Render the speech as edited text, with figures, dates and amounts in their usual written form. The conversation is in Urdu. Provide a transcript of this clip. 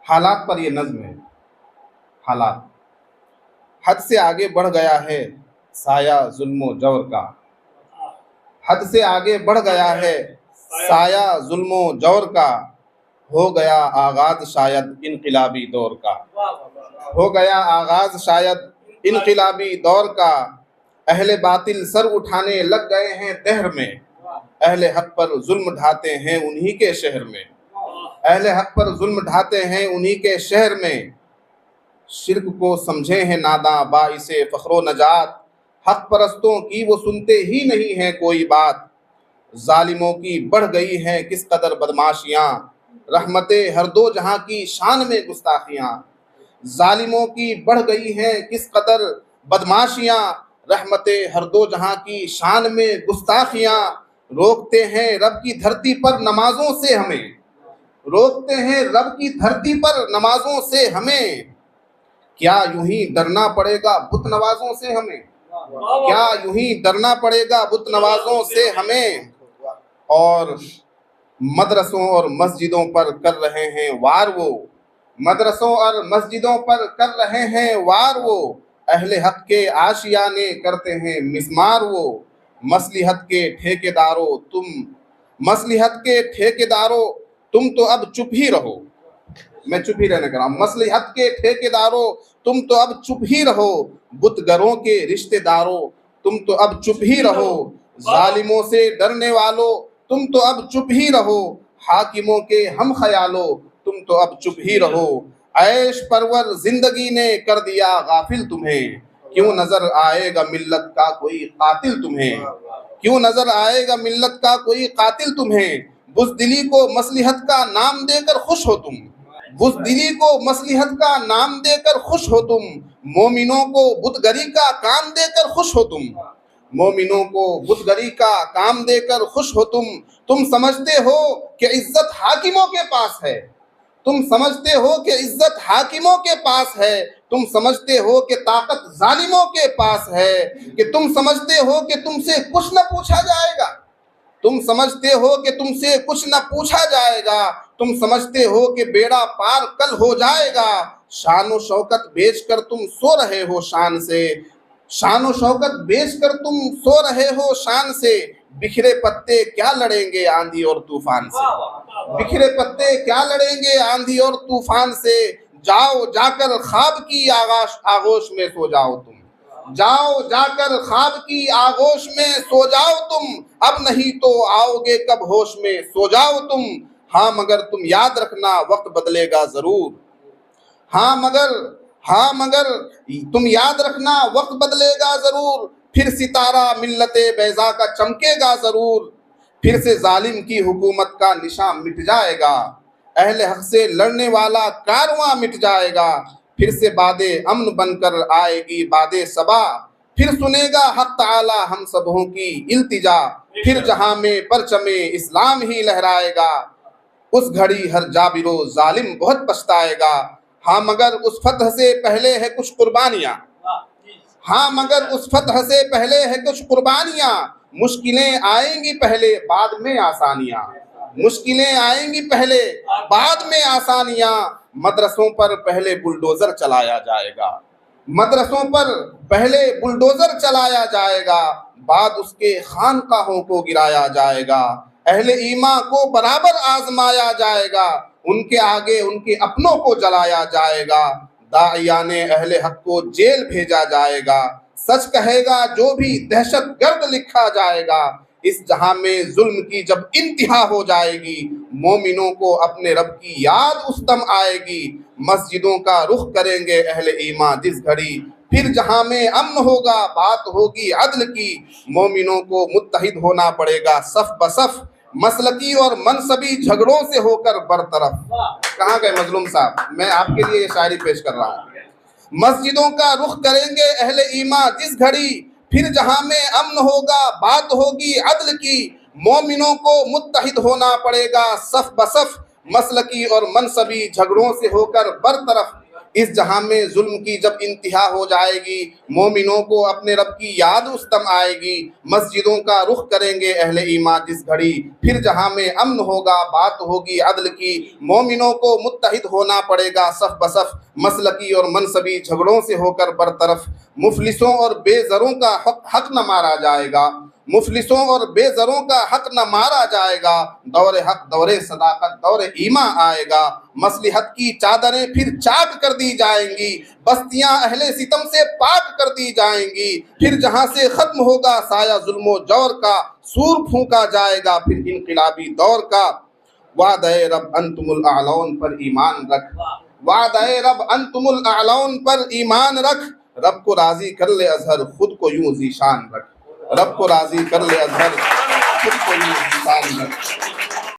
حالات پر یہ نظم ہے. حالات. حد سے آگے بڑھ گیا ہے سایہ ظلم و جور کا. حد سے آگے بڑھ گیا ہے سایہ ظلم و جور کا. ہو گیا آغاز شاید انقلابی دور کا. ہو گیا آغاز شاید انقلابی دور کا. اہل باطل سر اٹھانے لگ گئے ہیں دہر میں. اہل حق پر ظلم ڈھاتے ہیں انہی کے شہر میں. اہل حق پر ظلم ڈھاتے ہیں انہی کے شہر میں. شرک کو سمجھے ہیں ناداں باعث فخر و نجات. حق پرستوں کی وہ سنتے ہی نہیں ہیں کوئی بات. ظالموں کی بڑھ گئی ہیں کس قدر بدماشیاں. رحمت ہر دو جہاں کی شان میں گستاخیاں. ظالموں کی بڑھ گئی ہیں کس قدر بدماشیاں. رحمت ہر دو جہاں کی شان میں گستاخیاں. روکتے ہیں رب کی دھرتی پر نمازوں سے ہمیں. روکتے ہیں رب کی دھرتی پر نمازوں سے ہمیں. کیا یوں ہی ڈرنا پڑے گا بت نوازوں سے ہمیں. کیا یوں ہی ڈرنا پڑے گا بت نوازوں سے ہمیں. اور مدرسوں اور مسجدوں پر کر رہے ہیں وار وہ. مدرسوں اور مسجدوں پر کر رہے ہیں وار وہ. اہل حق کے آشیانے کرتے ہیں مسمار وہ. مصلحت کے ٹھیکیداروں مصلحت کے ٹھیکیداروں تم تو اب چپ ہی رہو. میں چپ ہی رہنے کا رہا ہوں. مصلحت کے ٹھیکیداروں تم تو اب چپ ہی رہو. بت گروں کے رشتہ داروں تم تو اب چپ ہی رہو. ظالموں سے ڈرنے والوں تم تو اب چپ ہی رہو. حاکموں کے ہم خیالوں تم تو اب چپ ہی رہو. عیش پرور زندگی نے کر دیا غافل تمہیں. کیوں نظر آئے گا ملت کا کوئی قاتل تمہیں. کیوں نظر آئے گا ملت کا کوئی قاتل تمہیں. بزدلی کو مصلحت کا نام دے کر خوش ہو تم. بزدلی کو مصلحت کا نام دے کر خوش ہو تم. مومنوں کو بت گری کا کام دے کر خوش ہو تم. مومنوں کو بت گری کا کام دے کر خوش ہو تم. تم سمجھتے ہو کہ عزت حاکموں کے پاس ہے. تم سمجھتے ہو کہ عزت حاکموں کے پاس ہے. تم سمجھتے ہو کہ طاقت ظالموں کے پاس ہے. کہ تم سمجھتے ہو کہ تم سے کچھ نہ پوچھا جائے گا. تم سمجھتے ہو کہ تم سے کچھ نہ پوچھا جائے گا. تم سمجھتے ہو کہ بیڑا پار کل ہو جائے گا. شان و شوکت بیچ کر تم سو رہے ہو شان سے. شان و شوکت بیچ کر تم سو رہے ہو شان سے. بکھرے پتے کیا لڑیں گے آندھی اور طوفان سے. بکھرے پتے کیا لڑیں گے آندھی اور طوفان سے. جاؤ جا کر خواب کی آغوش میں سو جاؤ تم. جاؤ جا کر خواب کی آغوش میں سو جاؤ تم. اب نہیں تو آؤ گے کب ہوش میں سو جاؤ تم. ہاں مگر تم یاد رکھنا وقت بدلے گا ضرور. ہاں مگر تم یاد رکھنا وقت بدلے گا ضرور. پھر ستارہ ملت بیضا کا چمکے گا ضرور. پھر سے ظالم کی حکومت کا نشان مٹ جائے گا. اہل حق سے لڑنے والا کارواں مٹ جائے گا. پھر سے باد امن بن کر آئے گی باد صبا. پھر سنے گا حق تعالی ہم سبوں کی التجا. پھر جہاں میں پرچم اسلام ہی لہرائے گا. اس گھڑی ہر جابر و ظالم بہت پچھتائے گا. ہاں مگر اس فتح سے پہلے ہے کچھ قربانیاں. ہاں مگر اس فتح سے پہلے ہے کچھ قربانیاں. مشکلیں آئیں گی پہلے بعد میں آسانیاں. مشکلیں آئیں گی پہلے بعد میں آسانیاں. مدرسوں پر پہلے بلڈوزر چلایا جائے گا. مدرسوں پر پہلے بلڈوزر چلایا جائے گا. بعد اس کے خانقاہوں کو گرایا جائے گا. اہل ایمان کو برابر آزمایا جائے گا. ان کے آگے ان کے اپنوں کو جلایا جائے گا. داعیان اہل حق کو جیل بھیجا جائے گا. سچ کہے گا جو بھی دہشت گرد لکھا جائے گا. اس جہاں میں ظلم کی جب انتہا ہو جائے گی. مومنوں کو اپنے رب کی یاد اس دم آئے گی. مسجدوں کا رخ کریں گے اہل ایمان جس گھڑی. پھر جہاں میں امن ہوگا بات ہوگی عدل کی. مومنوں کو متحد ہونا پڑے گا صف بصف. مسلکی اور منصبی جھگڑوں سے ہو کر برطرف. کہاں گئے مظلوم صاحب؟ میں آپ کے لیے یہ شاعری پیش کر رہا ہوں. مسجدوں کا رخ کریں گے اہل ایمان جس گھڑی. پھر جہاں میں امن ہوگا بات ہوگی عدل کی. مومنوں کو متحد ہونا پڑے گا صف بصف. مسلکی اور منصبی جھگڑوں سے ہو کر برطرف. اس جہاں میں ظلم کی جب انتہا ہو جائے گی، مومنوں کو اپنے رب کی یاد اس دم آئے گی، مسجدوں کا رخ کریں گے اہل ایمان جس گھڑی، پھر جہاں میں امن ہوگا بات ہوگی عدل کی، مومنوں کو متحد ہونا پڑے گا صف بصف، مسلکی اور منصبی جھگڑوں سے ہو کر برطرف، مفلسوں اور بے زروں کا حق نہ مارا جائے گا، مفلسوں اور بے زروں کا حق نہ مارا جائے گا، دور حق دور صداقت دور ایمان آئے گا، مصلحت کی چادریں پھر چاک کر دی جائیں گی، بستیاں اہل ستم سے پاک کر دی جائیں گی، پھر جہاں سے ختم ہوگا سایہ ظلم و جور کا، سور پھونکا جائے گا پھر انقلابی دور کا، وعدہ رب انتم الاعلون پر ایمان رکھ، وعدہ رب انتم الاعلون پر ایمان رکھ، رب کو راضی کر لے اظہر خود کو یوں ذیشان رکھ، رب کو راضی کر لے اظہر خود کو یوں ذیشان رکھ۔